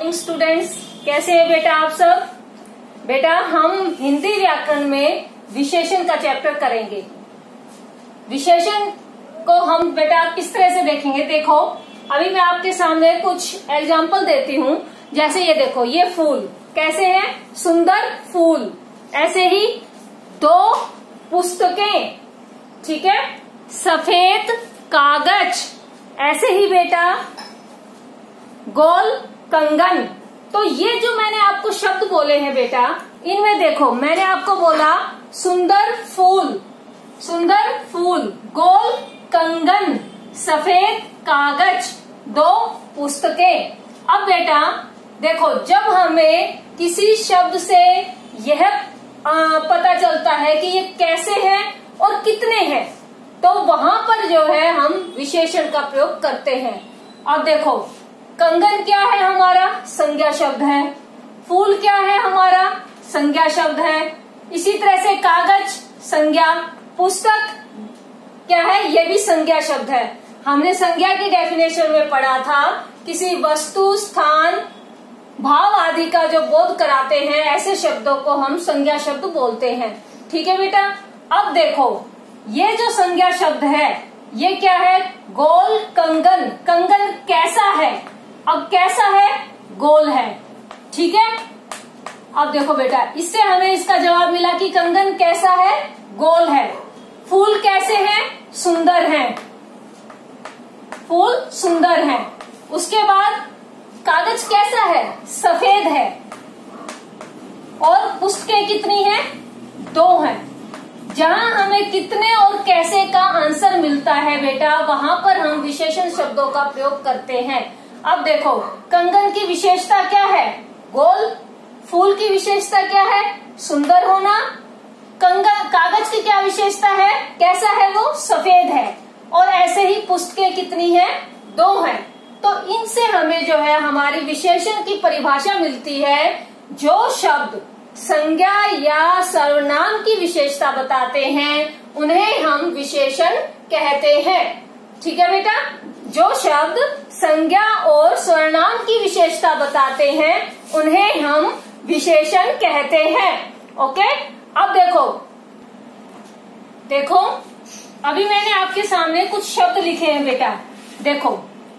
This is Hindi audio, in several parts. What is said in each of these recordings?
मॉर्निंग स्टूडेंट्स, कैसे हैं बेटा आप सब। बेटा हम हिंदी व्याकरण में विशेषण का चैप्टर करेंगे। विशेषण को हम बेटा किस तरह से देखेंगे, देखो अभी मैं आपके सामने कुछ एग्जाम्पल देती हूँ। जैसे ये देखो, ये फूल कैसे है, सुंदर फूल। ऐसे ही दो पुस्तकें, ठीक है, सफेद कागज। ऐसे ही बेटा गोल कंगन। तो ये जो मैंने आपको शब्द बोले हैं बेटा, इनमें देखो मैंने आपको बोला सुंदर फूल, सुंदर फूल, गोल कंगन, सफेद कागज, दो पुस्तकें। अब बेटा देखो, जब हमें किसी शब्द से यह पता चलता है कि ये कैसे है और कितने हैं, तो वहां पर जो है हम विशेषण का प्रयोग करते हैं। अब देखो, कंगन क्या है हमारा, संज्ञा शब्द है। फूल क्या है हमारा, संज्ञा शब्द है। इसी तरह से कागज संज्ञा, पुस्तक क्या है, ये भी संज्ञा शब्द है। हमने संज्ञा की डेफिनेशन में पढ़ा था, किसी वस्तु, स्थान, भाव आदि का जो बोध कराते हैं, ऐसे शब्दों को हम संज्ञा शब्द बोलते हैं। ठीक है बेटा। अब देखो, ये जो संज्ञा शब्द है ये क्या है, गोल कंगन। कंगन कैसा है, अब कैसा है, गोल है। ठीक है। अब देखो बेटा, इससे हमें इसका जवाब मिला कि कंगन कैसा है, गोल है। फूल कैसे हैं, सुंदर हैं, फूल सुंदर हैं। उसके बाद कागज कैसा है, सफेद है। और पुस्तकें कितनी हैं, दो हैं। जहां हमें कितने और कैसे का आंसर मिलता है बेटा, वहां पर हम विशेषण शब्दों का प्रयोग करते हैं। अब देखो, कंगन की विशेषता क्या है, गोल। फूल की विशेषता क्या है, सुंदर होना। कंगन कागज की क्या विशेषता है, कैसा है वो, सफेद है। और ऐसे ही पुस्तकें कितनी है, दो हैं। तो इनसे हमें जो है हमारी विशेषण की परिभाषा मिलती है। जो शब्द संज्ञा या सर्वनाम की विशेषता बताते हैं उन्हें हम विशेषण कहते हैं। ठीक है बेटा। जो शब्द संज्ञा और सर्वनाम की विशेषता बताते हैं उन्हें हम विशेषण कहते हैं। ओके। अब देखो देखो, अभी मैंने आपके सामने कुछ शब्द लिखे हैं बेटा। देखो,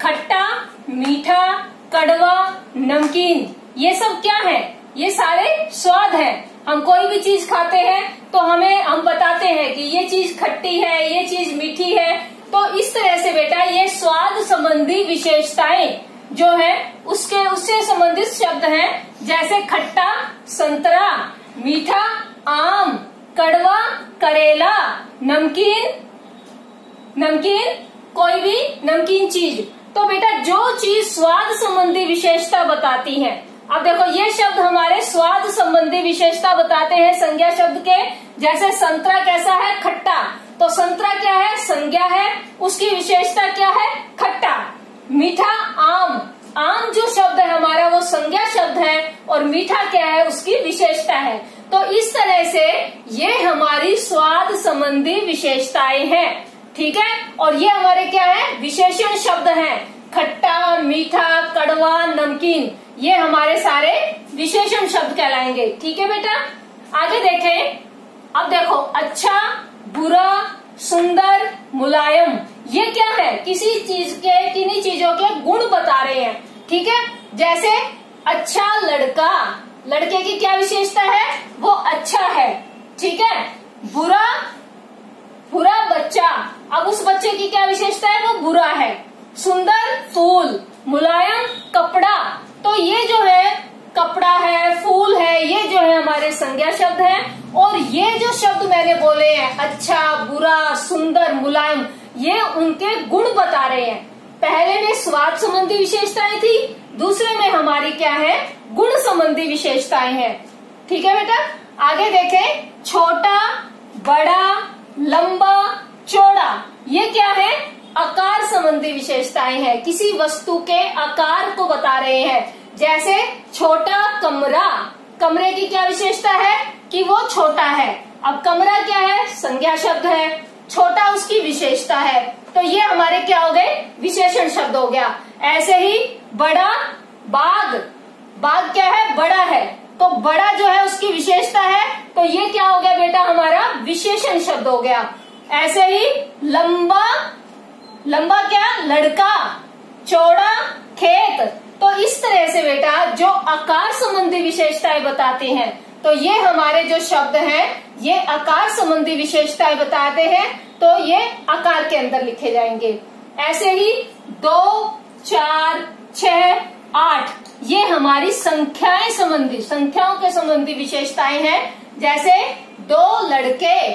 खट्टा, मीठा, कड़वा, नमकीन, ये सब क्या है, ये सारे स्वाद है। हम कोई भी चीज खाते हैं तो हम बताते हैं कि ये चीज खट्टी है, ये चीज मीठी है। तो इस तरह से बेटा ये स्वाद संबंधी विशेषताएं जो है उससे संबंधित शब्द हैं। जैसे खट्टा संतरा, मीठा आम, कड़वा करेला, नमकीन कोई भी नमकीन चीज। तो बेटा जो चीज स्वाद संबंधी विशेषता बताती है, अब देखो ये शब्द हमारे स्वाद संबंधी विशेषता बताते हैं संज्ञा शब्द के। जैसे संतरा कैसा है, खट्टा। तो संतरा क्या है, संज्ञा है, उसकी विशेषता क्या है, खट्टा। मीठा आम, आम जो शब्द है हमारा वो संज्ञा शब्द है, और मीठा क्या है, उसकी विशेषता है। तो इस तरह से ये हमारी स्वाद संबंधी विशेषताएं हैं। ठीक है। और ये हमारे क्या है, विशेषण शब्द हैं। खट्टा, मीठा, कड़वा, नमकीन, ये हमारे सारे विशेषण शब्द कहलाएंगे। ठीक है बेटा। आगे देखें। अब देखो, अच्छा, बुरा, सुंदर, मुलायम, ये क्या है, किसी चीज के, किन्हीं चीजों के गुण बता रहे हैं। ठीक है। जैसे अच्छा लड़का, लड़के की क्या विशेषता है, वो अच्छा है। ठीक है। बुरा बच्चा, अब उस बच्चे की क्या विशेषता है, वो बुरा है। सुंदर फूल, मुलायम कपड़ा। तो ये जो है कपड़ा है, फूल है, ये जो है हमारे संज्ञा शब्द हैं। और ये जो शब्द मैंने बोले हैं, अच्छा, बुरा, सुंदर, मुलायम, ये उनके गुण बता रहे हैं। पहले में स्वाद संबंधी विशेषताएं थी, दूसरे में हमारी क्या है, गुण संबंधी विशेषताएं हैं। ठीक है बेटा। आगे देखें। छोटा, बड़ा, लंबा, चौड़ा, ये क्या है, आकार संबंधी विशेषताएं हैं। किसी वस्तु के आकार को बता रहे हैं। जैसे छोटा कमरा, कमरे की क्या विशेषता है कि वो छोटा है। अब कमरा क्या है, संज्ञा शब्द है, छोटा उसकी विशेषता है। तो ये हमारे क्या हो गए, विशेषण शब्द हो गया। ऐसे ही बड़ा बाग, बाघ क्या है, बड़ा है, तो बड़ा जो है उसकी विशेषता है, तो ये क्या हो गया बेटा, हमारा विशेषण शब्द हो गया। ऐसे ही लंबा, लंबा क्या, लड़का, चौड़ा खेत। तो इस तरह से बेटा जो आकार संबंधी विशेषताएं बताते हैं, तो ये हमारे जो शब्द हैं ये आकार संबंधी विशेषताएं बताते हैं, तो ये आकार के अंदर लिखे जाएंगे। ऐसे ही 2, 4, 6, 8 ये हमारी संख्याएं संबंधी, संख्याओं के संबंधी विशेषताएं हैं। जैसे 2 लड़के,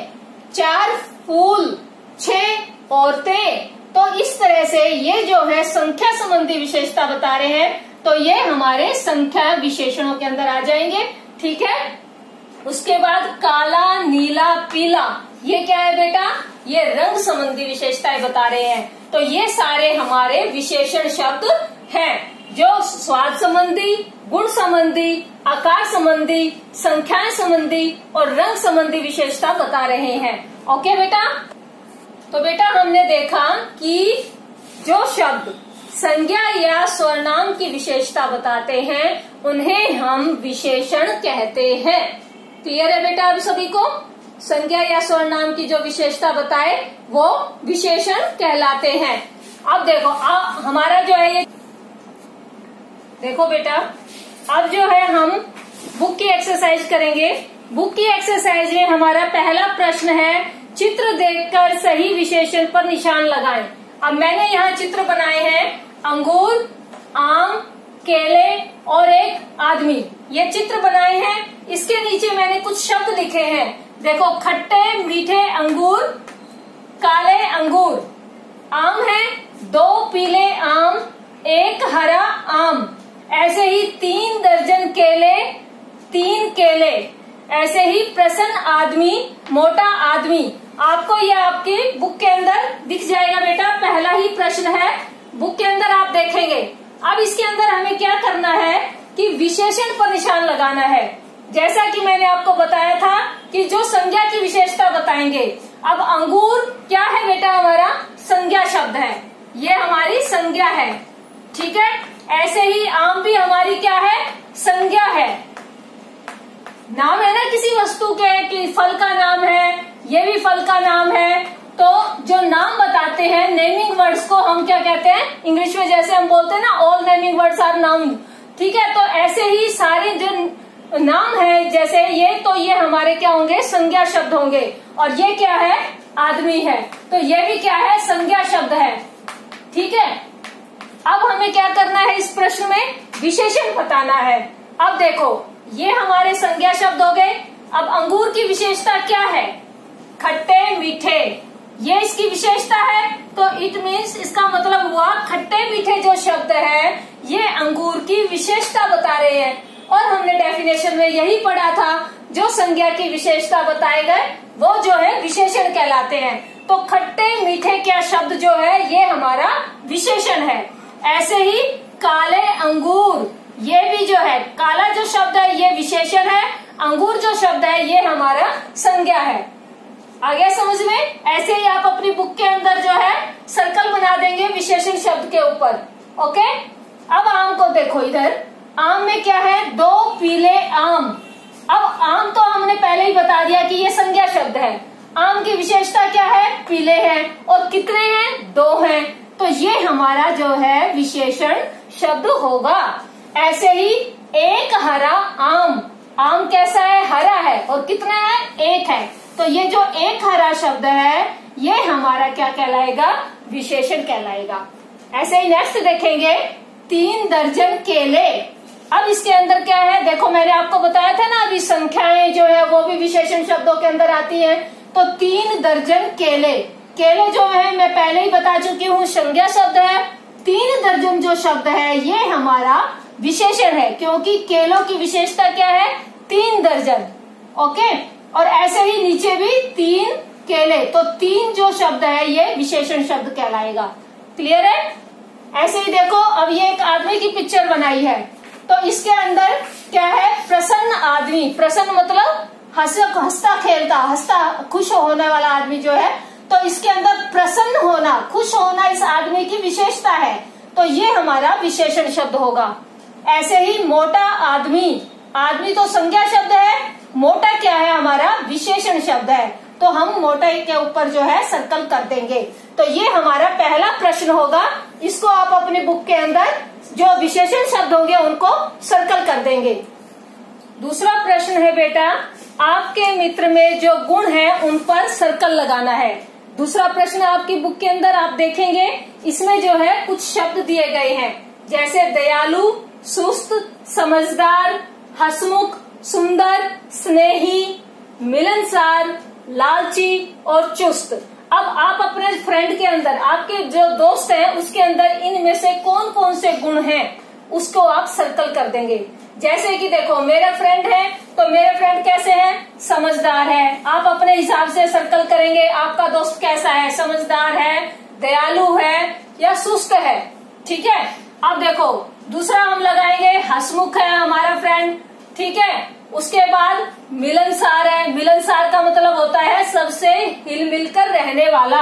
4 फूल, 6 औरतें। तो इस तरह से ये जो है संख्या संबंधी विशेषता बता रहे हैं, तो ये हमारे संख्या विशेषणों के अंदर आ जाएंगे। ठीक है। उसके बाद काला, नीला, पीला, ये क्या है बेटा, ये रंग संबंधी विशेषताएं बता रहे हैं। तो ये सारे हमारे विशेषण शब्द हैं जो स्वाद संबंधी, गुण संबंधी, आकार संबंधी, संख्याएं संबंधी और रंग संबंधी विशेषता बता रहे हैं। ओके बेटा। तो बेटा हमने देखा कि जो शब्द संज्ञा या स्वरनाम की विशेषता बताते हैं उन्हें हम विशेषण कहते हैं। क्लियर है बेटा आप सभी को? संज्ञा या स्वरनाम की जो विशेषता बताए वो विशेषण कहलाते हैं। अब देखो हमारा जो है ये, देखो बेटा अब जो है हम बुक की एक्सरसाइज करेंगे। बुक की एक्सरसाइज में हमारा पहला प्रश्न है, चित्र देखकर सही विशेषण पर निशान लगाएं। अब मैंने यहाँ चित्र बनाए हैं, अंगूर, आम, केले और एक आदमी, ये चित्र बनाए हैं। इसके नीचे मैंने कुछ शब्द लिखे हैं। देखो, खट्टे मीठे अंगूर, काले अंगूर, आम है, 2 पीले आम, 1 हरा आम, ऐसे ही 3 दर्जन केले, 3 केले, ऐसे ही प्रसन्न आदमी, मोटा आदमी। आपको ये आपकी बुक के अंदर दिख जाएगा बेटा, पहला ही प्रश्न है, बुक के अंदर आप देखेंगे। अब इसके अंदर हमें क्या करना है कि विशेषण पर निशान लगाना है। जैसा कि मैंने आपको बताया था कि जो संज्ञा की विशेषता बताएंगे। अब अंगूर क्या है बेटा, हमारा संज्ञा शब्द है, ये हमारी संज्ञा है। ठीक है। ऐसे ही आम भी हमारी क्या है, संज्ञा है, नाम है ना किसी वस्तु के, कि फल का नाम है, ये भी फल का नाम है। तो जो नाम बताते हैं, नेमिंग वर्ड्स को हम क्या कहते हैं, इंग्लिश में जैसे हम बोलते हैं ना, all naming words are noun. ठीक है। तो ऐसे ही सारे जो नाम है जैसे ये, तो ये हमारे क्या होंगे, संज्ञा शब्द होंगे। और ये क्या है, आदमी है, तो ये भी क्या है, संज्ञा शब्द है। ठीक है। अब हमें क्या करना है, इस प्रश्न में विशेषण बताना है। अब देखो, ये हमारे संज्ञा शब्द हो गए। अब अंगूर की विशेषता क्या है, खट्टे मीठे, ये इसकी विशेषता है। तो इट मीन्स, इसका मतलब हुआ खट्टे मीठे जो शब्द है ये अंगूर की विशेषता बता रहे हैं। और हमने डेफिनेशन में यही पढ़ा था, जो संज्ञा की विशेषता बताए गए वो जो है विशेषण कहलाते हैं। तो खट्टे मीठे क्या शब्द जो है ये हमारा विशेषण है। ऐसे ही काले अंगूर, ये भी जो है, काला जो शब्द है ये विशेषण है, अंगूर जो शब्द है ये हमारा संज्ञा है। आ गया समझ में? ऐसे ही आप अपनी बुक के अंदर जो है सर्कल बना देंगे विशेषण शब्द के ऊपर। ओके। अब आम को देखो, इधर आम में क्या है, 2 पीले आम। अब आम तो हमने पहले ही बता दिया कि ये संज्ञा शब्द है। आम की विशेषता क्या है, पीले हैं, और कितने हैं, 2 हैं, तो ये हमारा जो है विशेषण शब्द होगा। ऐसे ही 1 हरा आम, आम कैसा है, हरा है, और कितना है, 1 है, तो ये जो 1 हरा शब्द है ये हमारा क्या कहलाएगा, विशेषण कहलाएगा। ऐसे ही नेक्स्ट देखेंगे, 3 दर्जन केले। अब इसके अंदर क्या है, देखो मैंने आपको बताया था ना, अभी संख्याएं जो है वो भी विशेषण शब्दों के अंदर आती हैं। तो 3 दर्जन केले, केले जो है मैं पहले ही बता चुकी हूँ संज्ञा शब्द है। 3 दर्जन जो शब्द है ये हमारा विशेषण है, क्योंकि केलों की विशेषता क्या है, 3 दर्जन। ओके। और ऐसे ही नीचे भी 3 केले, तो 3 जो शब्द है ये विशेषण शब्द कहलाएगा। क्लियर है? ऐसे ही देखो, अब ये एक आदमी की पिक्चर बनाई है, तो इसके अंदर क्या है, प्रसन्न आदमी, प्रसन्न मतलब हंसता खेलता, हंसता खुश होने वाला आदमी जो है, तो इसके अंदर प्रसन्न होना, खुश होना इस आदमी की विशेषता है, तो ये हमारा विशेषण शब्द होगा। ऐसे ही मोटा आदमी, आदमी तो संज्ञा शब्द है, मोटा क्या है हमारा विशेषण शब्द है, तो हम मोटाई के ऊपर जो है सर्कल कर देंगे। तो ये हमारा पहला प्रश्न होगा, इसको आप अपनी बुक के अंदर जो विशेषण शब्द होंगे उनको सर्कल कर देंगे। दूसरा प्रश्न है बेटा, आपके मित्र में जो गुण है उन पर सर्कल लगाना है। दूसरा प्रश्न आपकी बुक के अंदर आप देखेंगे, इसमें जो है कुछ शब्द दिए गए हैं, जैसे दयालु, सुस्त, समझदार, हंसमुख, सुंदर, स्नेही, मिलनसार, लालची और चुस्त। अब आप अपने फ्रेंड के अंदर, आपके जो दोस्त है उसके अंदर इनमें से कौन कौन से गुण हैं उसको आप सर्कल कर देंगे। जैसे कि देखो, मेरा फ्रेंड है तो मेरा फ्रेंड कैसे है, समझदार है। आप अपने हिसाब से सर्कल करेंगे, आपका दोस्त कैसा है, समझदार है, दयालु है या सुस्त है। ठीक है। अब देखो दूसरा हम लगाएंगे, हंसमुख है हमारा फ्रेंड। ठीक है। उसके बाद मिलनसार है, मिलनसार का मतलब होता है सबसे हिल मिलकर रहने वाला।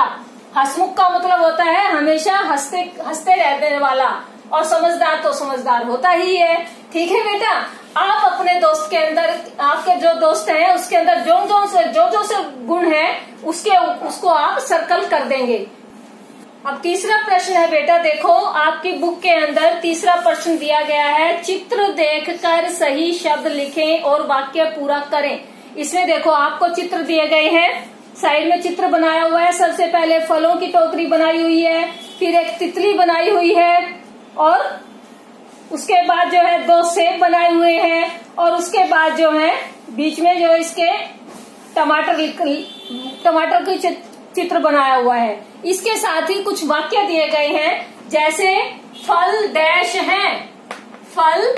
हंसमुख का मतलब होता है हमेशा हंसते रहने वाला, और समझदार तो समझदार होता ही है। ठीक है बेटा, आप अपने दोस्त के अंदर, आपके जो दोस्त हैं उसके अंदर जो से गुण है उसको आप सर्कल कर देंगे। अब तीसरा प्रश्न है बेटा, देखो आपकी बुक के अंदर तीसरा प्रश्न दिया गया है, चित्र देखकर सही शब्द लिखें और वाक्य पूरा करें। इसमें देखो आपको चित्र दिए गए हैं, साइड में चित्र बनाया हुआ है। सबसे पहले फलों की टोकरी बनाई हुई है, फिर एक तितली बनाई हुई है, और उसके बाद जो है 2 सेब बनाए हुए हैं, और उसके बाद जो है बीच में जो इसके टमाटर की चित्र बनाया हुआ है। इसके साथ ही कुछ वाक्य दिए गए हैं, जैसे फल डैश हैं, फल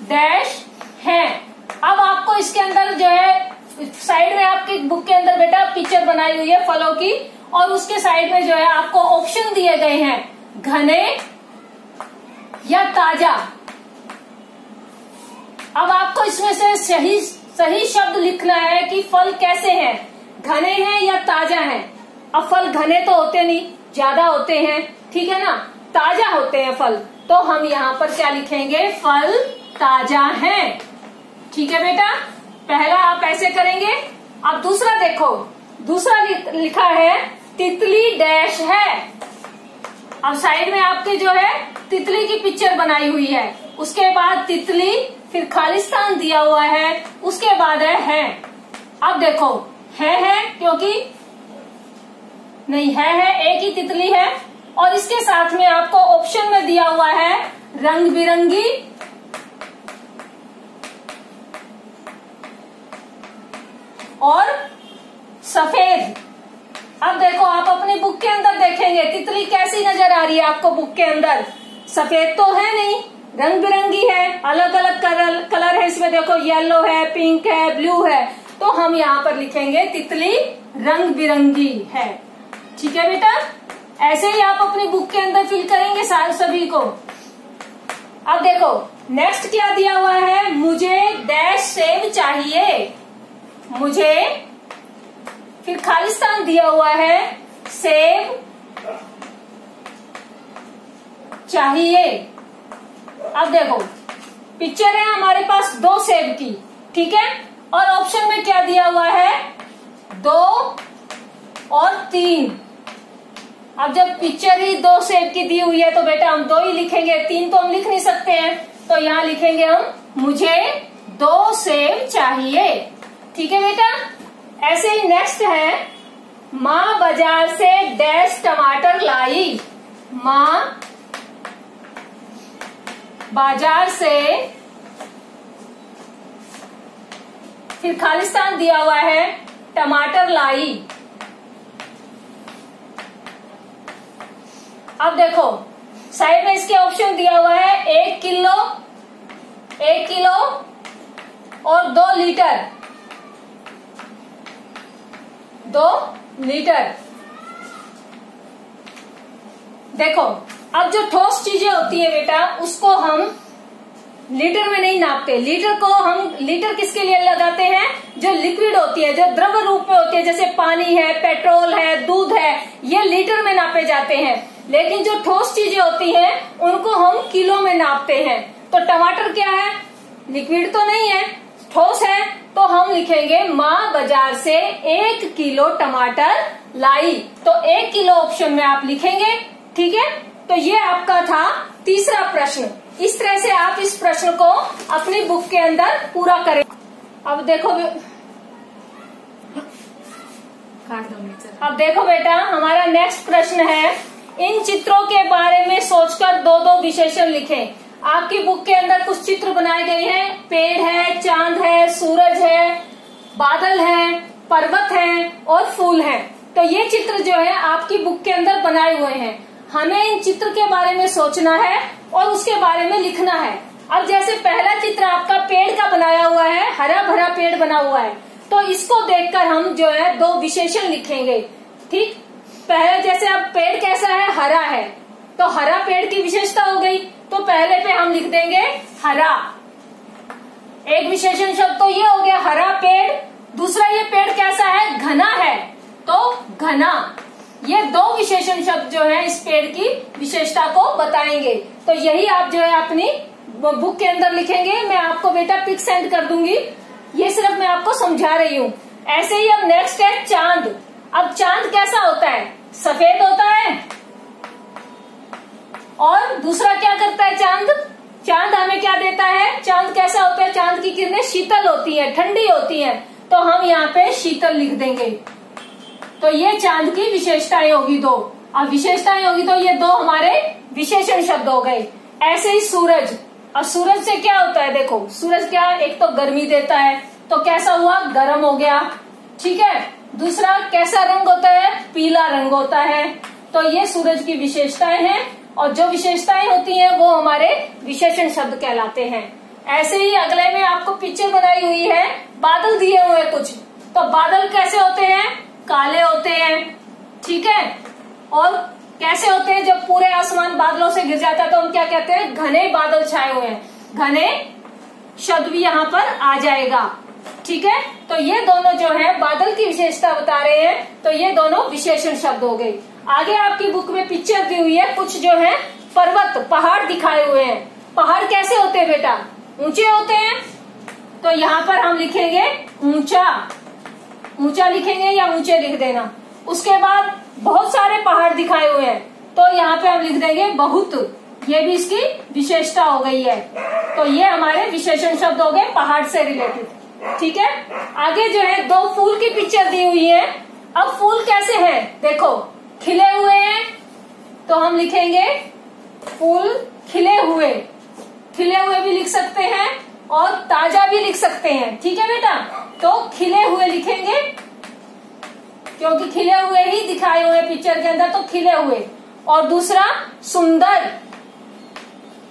डैश हैं। अब आपको इसके अंदर जो है साइड में आपकी बुक के अंदर बेटा पिक्चर बनाई हुई है फलों की, और उसके साइड में जो है आपको ऑप्शन दिए गए हैं, घने या ताजा। अब आपको इसमें से सही शब्द लिखना है कि फल कैसे हैं, घने हैं या ताजा हैं। अब फल घने तो होते नहीं, ज्यादा होते हैं, ठीक है ना, ताजा होते हैं फल, तो हम यहाँ पर क्या लिखेंगे, फल ताजा हैं। ठीक है बेटा, पहला आप ऐसे करेंगे। अब दूसरा देखो, दूसरा लिखा है तितली डैश है। अब साइड में आपके जो है तितली की पिक्चर बनाई हुई है, उसके बाद तितली, फिर खालिस्तान दिया हुआ है, उसके बाद है। अब देखो है क्योंकि नहीं है एक ही तितली है, और इसके साथ में आपको ऑप्शन में दिया हुआ है रंग बिरंगी और सफेद। अब देखो आप अपनी बुक के अंदर देखेंगे तितली कैसी नजर आ रही है आपको बुक के अंदर, सफेद तो है नहीं, रंग बिरंगी है, अलग अलग कलर है इसमें, देखो येलो है, पिंक है, ब्लू है, तो हम यहाँ पर लिखेंगे तितली रंग बिरंगी है। ठीक है बेटा, ऐसे ही आप अपनी बुक के अंदर फिल करेंगे सभी को। अब देखो नेक्स्ट क्या दिया हुआ है, मुझे डैश सेब चाहिए, मुझे, फिर खालिस्तान दिया हुआ है, सेब चाहिए। अब देखो पिक्चर है हमारे पास 2 सेब की, ठीक है, और ऑप्शन में क्या दिया हुआ है, 2 और 3। अब जब पिक्चर ही 2 सेब की दी हुई है तो बेटा हम 2 ही लिखेंगे, 3 तो हम लिख नहीं सकते हैं, तो यहाँ लिखेंगे हम मुझे 2 सेब चाहिए। ठीक है बेटा, ऐसे ही नेक्स्ट है, माँ बाजार से डैश टमाटर लाई, माँ बाजार से, फिर खालिस्तान दिया हुआ है, टमाटर लाई। अब देखो साइड में इसके ऑप्शन दिया हुआ है 1 किलो और 2 लीटर, 2 लीटर। देखो अब जो ठोस चीजें होती है बेटा उसको हम लीटर में नहीं नापते, लीटर को हम, लीटर किसके लिए लगाते हैं, जो लिक्विड होती है, जो द्रव रूप में होती है, जैसे पानी है, पेट्रोल है, दूध है, ये लीटर में नापे जाते हैं। लेकिन जो ठोस चीजें होती हैं उनको हम किलो में नापते हैं। तो टमाटर क्या है, लिक्विड तो नहीं है, ठोस है, तो हम लिखेंगे माँ बाजार से 1 किलो टमाटर लाई। तो 1 किलो ऑप्शन में आप लिखेंगे। ठीक है, तो ये आपका था तीसरा प्रश्न। इस तरह से आप इस प्रश्न को अपनी बुक के अंदर पूरा करें। अब देखो बेटा, हमारा नेक्स्ट प्रश्न है, इन चित्रों के बारे में सोचकर 2-2 विशेषण लिखें। आपकी बुक के अंदर कुछ चित्र बनाए गए हैं, पेड़ है, चांद है, सूरज है, बादल है, पर्वत है और फूल है। तो ये चित्र जो है आपकी बुक के अंदर बनाए हुए हैं। हमें इन चित्र के बारे में सोचना है और उसके बारे में लिखना है। अब जैसे पहला चित्र आपका पेड़ का बनाया हुआ है, हरा भरा पेड़ बना हुआ है, तो इसको देखकर हम जो है 2 विशेषण लिखेंगे। ठीक, पहले जैसे अब पेड़ कैसा है, हरा है, तो हरा पेड़ की विशेषता हो गई, तो पहले पे हम लिख देंगे हरा। एक विशेषण शब्द तो ये हो गया हरा पेड़। दूसरा, ये पेड़ कैसा है, घना है, तो घना। ये 2 विशेषण शब्द जो है इस पेड़ की विशेषता को बताएंगे। तो यही आप जो है अपनी बुक के अंदर लिखेंगे। मैं आपको बेटा पिक सेंड कर दूंगी, ये सिर्फ मैं आपको समझा रही हूँ। ऐसे ही अब नेक्स्ट है चांद। अब चांद कैसा होता है, सफेद होता है। और दूसरा क्या करता है चांद, चांद हमें क्या देता है, चांद कैसा होता है, चांद की किरणें शीतल होती है, ठंडी होती है, तो हम यहाँ पे शीतल लिख देंगे। तो ये चांद की विशेषताएं होगी 2। अब विशेषताएं होगी तो ये 2 हमारे विशेषण शब्द हो गए। ऐसे ही सूरज। अब सूरज से क्या होता है, देखो सूरज क्या, एक तो गर्मी देता है, तो कैसा हुआ, गर्म हो गया। ठीक है, दूसरा कैसा रंग होता है, पीला रंग होता है। तो ये सूरज की विशेषताएं हैं, और जो विशेषताएं होती हैं वो हमारे विशेषण शब्द कहलाते हैं। ऐसे ही अगले में आपको पिक्चर बनाई हुई है, बादल दिए हुए कुछ, तो बादल कैसे होते हैं, काले होते हैं। ठीक है, और कैसे होते हैं, जब पूरे आसमान बादलों से घिर जाता है तो हम क्या कहते हैं, घने बादल छाए हुए हैं। घने शब्द भी यहाँ पर आ जाएगा। ठीक है, तो ये दोनों जो है बादल की विशेषता बता रहे हैं, तो ये दोनों विशेषण शब्द हो गए। आगे आपकी बुक में पिक्चर दी हुई है, कुछ जो है पर्वत, पहाड़ दिखाए हुए हैं। पहाड़ कैसे होते हैं बेटा, ऊंचे होते हैं, तो यहाँ पर हम लिखेंगे ऊंचा। ऊंचा लिखेंगे या ऊंचे लिख देना। उसके बाद बहुत सारे पहाड़ दिखाए हुए हैं, तो यहाँ पे हम लिख देंगे बहुत। ये भी इसकी विशेषता हो गई है। तो ये हमारे विशेषण शब्द हो गए पहाड़ से रिलेटेड। ठीक है, आगे जो है 2 फूल की पिक्चर दी हुई है। अब फूल कैसे हैं, देखो खिले हुए हैं, तो हम लिखेंगे फूल खिले हुए। खिले हुए भी लिख सकते हैं और ताजा भी लिख सकते हैं। ठीक है बेटा, तो खिले हुए लिखेंगे, क्योंकि खिले हुए ही दिखाए हुए पिक्चर के अंदर, तो खिले हुए। और दूसरा सुंदर,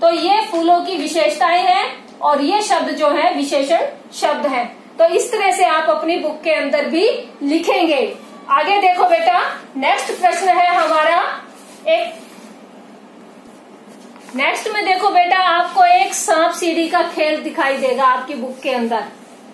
तो ये फूलों की विशेषताएं हैं और ये शब्द जो है विशेषण शब्द हैं। तो इस तरह से आप अपनी बुक के अंदर भी लिखेंगे। आगे देखो बेटा, नेक्स्ट प्रश्न है हमारा नेक्स्ट में देखो बेटा, आपको एक सांप सीढ़ी का खेल दिखाई देगा आपकी बुक के अंदर।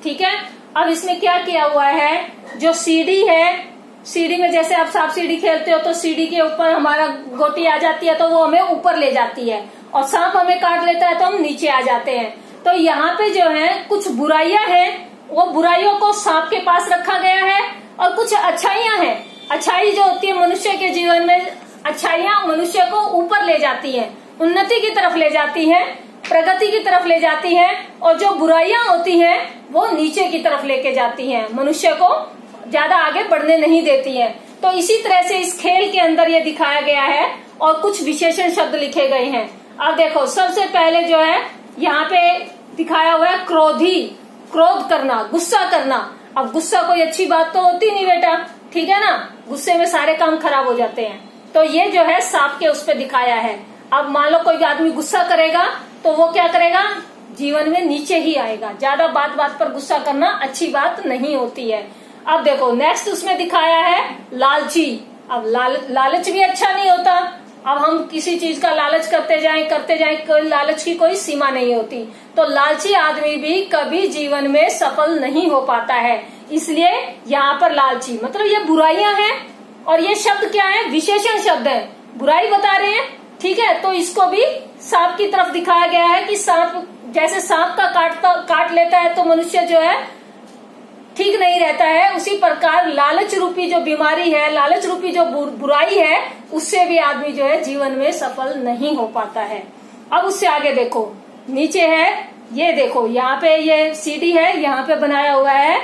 ठीक है, अब इसमें क्या किया हुआ है, जो सीढ़ी है, सीढ़ी में जैसे आप सांप सीढ़ी खेलते हो तो सीढ़ी के ऊपर हमारा गोटी आ जाती है, तो वो हमें ऊपर ले जाती है, और सांप हमें काट लेता है तो हम नीचे आ जाते हैं। तो यहाँ पे जो है कुछ बुराइयां हैं, वो बुराइयों को सांप के पास रखा गया है, और कुछ अच्छाइयां हैं। अच्छाई जो होती है मनुष्य के जीवन में, अच्छाइयां मनुष्य को ऊपर ले जाती है, उन्नति की तरफ ले जाती है, प्रगति की तरफ ले जाती है, और जो बुराइयां होती हैं वो नीचे की तरफ लेके जाती हैं, मनुष्य को ज्यादा आगे बढ़ने नहीं देती हैं। तो इसी तरह से इस खेल के अंदर ये दिखाया गया है और कुछ विशेषण शब्द लिखे गए हैं। अब देखो, सबसे पहले जो है यहाँ पे दिखाया हुआ है क्रोधी, क्रोध करना, गुस्सा करना। अब गुस्सा कोई अच्छी बात तो होती नहीं बेटा, ठीक है ना, गुस्से में सारे काम खराब हो जाते हैं। तो ये जो है सांप के उस पे दिखाया है। अब मान लो कोई आदमी गुस्सा करेगा तो वो क्या करेगा, जीवन में नीचे ही आएगा। ज्यादा बात बात पर गुस्सा करना अच्छी बात नहीं होती है। अब देखो नेक्स्ट उसमें दिखाया है लालची। अब लालच भी अच्छा नहीं होता। अब हम किसी चीज का लालच करते जाएं, कोई लालच की कोई सीमा नहीं होती। तो लालची आदमी भी कभी जीवन में सफल नहीं हो पाता है। इसलिए यहाँ पर लालची मतलब ये बुराइयां हैं, और ये शब्द क्या है, विशेषण शब्द है, बुराई बता रहे हैं। ठीक है, तो इसको भी सांप की तरफ दिखाया गया है कि सांप जैसे सांप का काट लेता है तो मनुष्य जो है ठीक नहीं रहता है, उसी प्रकार लालच रूपी जो बीमारी है, लालच रूपी जो बुराई है, उससे भी आदमी जो है जीवन में सफल नहीं हो पाता है। अब उससे आगे देखो, नीचे है, ये देखो यहाँ पे ये सीढ़ी है, यहाँ पे बनाया हुआ है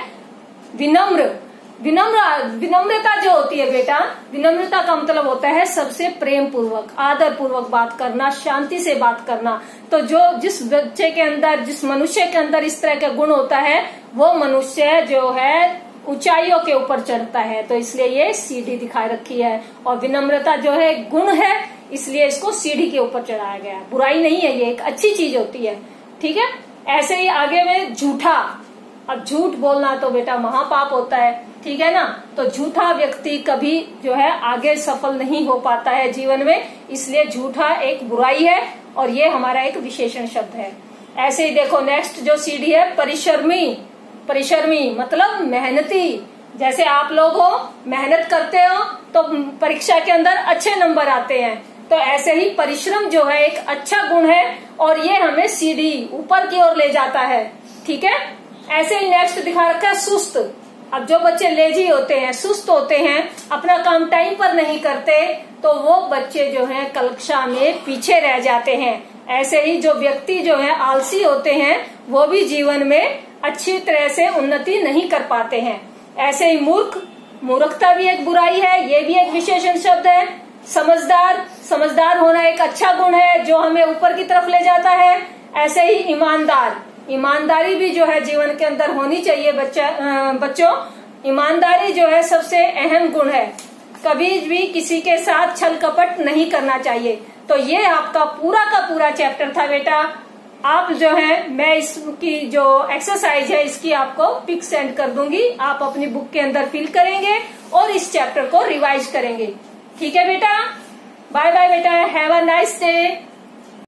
विनम्रता जो होती है बेटा, विनम्रता का मतलब होता है सबसे प्रेम पूर्वक, आदर पूर्वक बात करना, शांति से बात करना। तो जिस बच्चे के अंदर, जिस मनुष्य के अंदर इस तरह का गुण होता है, वो मनुष्य जो है ऊंचाइयों के ऊपर चढ़ता है। तो इसलिए ये सीढ़ी दिखाई रखी है, और विनम्रता जो है गुण है, इसलिए इसको सीढ़ी के ऊपर चढ़ाया गया है। बुराई नहीं है, ये एक अच्छी चीज होती है, ठीक है। ऐसे ही आगे में झूठा, अब झूठ बोलना तो बेटा महापाप होता है, ठीक है ना। तो झूठा व्यक्ति कभी जो है आगे सफल नहीं हो पाता है जीवन में, इसलिए झूठा एक बुराई है, और ये हमारा एक विशेषण शब्द है। ऐसे ही देखो नेक्स्ट जो सीढ़ी है परिश्रमी, परिश्रमी मतलब मेहनती। जैसे आप लोग हो, मेहनत करते हो तो परीक्षा के अंदर अच्छे नंबर आते हैं, तो ऐसे ही परिश्रम जो है एक अच्छा गुण है, और ये हमें सीढ़ी ऊपर की ओर ले जाता है, ठीक है। ऐसे ही नेक्स्ट दिखा रखा है सुस्त। अब जो बच्चे लेजी होते हैं, सुस्त होते हैं, अपना काम टाइम पर नहीं करते, तो वो बच्चे जो हैं कक्षा में पीछे रह जाते हैं। ऐसे ही जो व्यक्ति जो है आलसी होते हैं, वो भी जीवन में अच्छी तरह से उन्नति नहीं कर पाते हैं। ऐसे ही मूर्ख, मूर्खता भी एक बुराई है, ये भी एक विशेषण शब्द है। समझदार, समझदार होना एक अच्छा गुण है जो हमें ऊपर की तरफ ले जाता है। ऐसे ही ईमानदार, ईमानदारी भी जो है जीवन के अंदर होनी चाहिए बच्चों। ईमानदारी जो है सबसे अहम गुण है, कभी भी किसी के साथ छल कपट नहीं करना चाहिए। तो ये आपका पूरा का पूरा चैप्टर था बेटा। आप जो है, मैं इसकी जो एक्सरसाइज है इसकी आपको पिक सेंड कर दूंगी, आप अपनी बुक के अंदर फिल करेंगे और इस चैप्टर को रिवाइज करेंगे, ठीक है बेटा। बाय बाय बेटा, हैव अ नाइस डे।